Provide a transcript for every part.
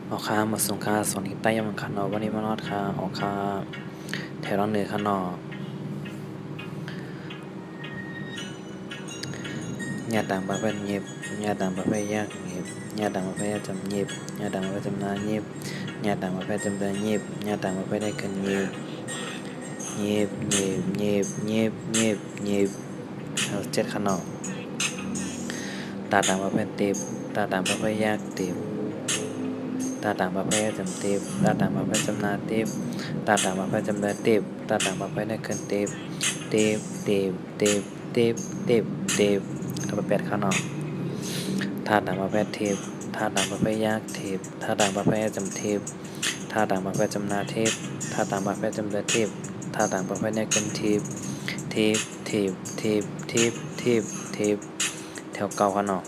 ออกค่าหมดสงค่าส่วนที่ใต้ยำคันเนาะวันนี้มานอดค่าออกค่าแถวเหนือคันเนาะญาต่างประเภทเงียบญาต่างประเภทยากเงียบญาต่างประเภทจำเงียบญาต่างประเภทจำนาเงียบญาต่างประเภทจำเดินเงียบญาต่างประเภทได้เกินเงียบเงียบเงียบเงียบเงียบเงียบเงียบเอาเจ็ดคันเนาะตาต่างประเภทเต็บตาต่างประเภทยากเต็บตาต่างประเภทจำเต็บตาต่างประเภทจำนาเต็บตาต่างประเภทจำเดินเต็บตาต่างประเภทได้เกินเต็บเต็บเต็บเต็บเต็บเต็บเต็บถ้าไปแปดคันเนาะธาตุต่างประเภทเทปธาตุต่างประเภทยากเทปธาตุต่างประเภทจำเทปธาตุต่างประเภทจำนาเทปธาตุต่างประเภทจำเดินเทปธาตุต่างประเภทเนี่ยเกินเทปเทปเทปเทปเทปเทปเทปแถวเก่ากันเนาะ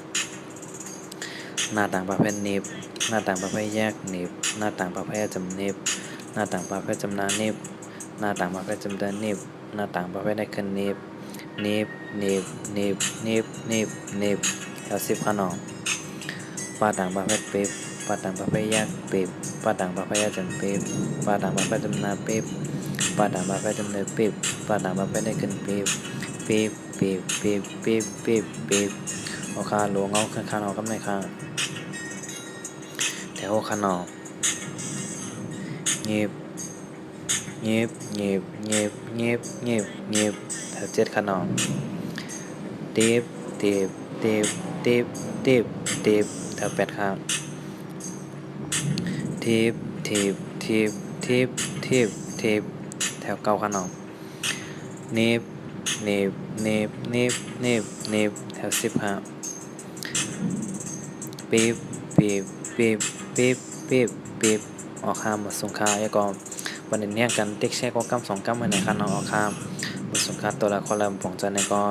หน้าต่างประเภทเนบหน้าต่างประเภทแยกเนบหน้าต่างประเภทจำเนบหน้าต่างประเภทจำนาเนบหน้าต่างประเภทจำเดินเนบหน้าต่างประเภทได้เกินเนบเนบเนบเนบเนบเนบเนบแถวสิบกันเนาะปาต่างประเภทเป๊บปาต่างประเภทยากเป๊บปาต่างประเภทยากจำเป๊บปาต่างประเภทจำนาเป๊บปาต่างประเภทจำเนินเป๊บปาต่างประเภทได้เกินเป๊บเป๊บเป๊บเป๊บเป๊บเป๊บเป๊บเอาคาหลวงเอาคันคานเอากำไรคาแถวคันออกเงียบเงียบเงียบเงียบเงียบเงียบเงียบแถวเจ็ดคันออกเต็บเต็บเต็บเต็บเต็บเต็บแถวแปดครับเทปเทปเทปเทปเทปเทปแถวเก้าคันออกเนบเนบเนบเนบเนบเนบแถวสิบครับปีบปีบปีบปีบปีบปีบออกข้ามหมดสงคราแล้วก็วันนี้เนี่ยกันติ๊กแช่ก็กำสองกำมาในคันออกข้ามหมดสงคราตัวละครละผงจันในก็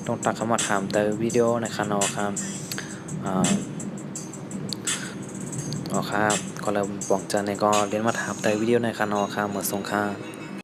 ต้องตักเข้ามาถามเตอวิดีโอในคันออกข้ามออกข้ามก็ละผงจันในก็เรียนมาถามเตอวิดีโอในคันออกข้ามหมดสงครา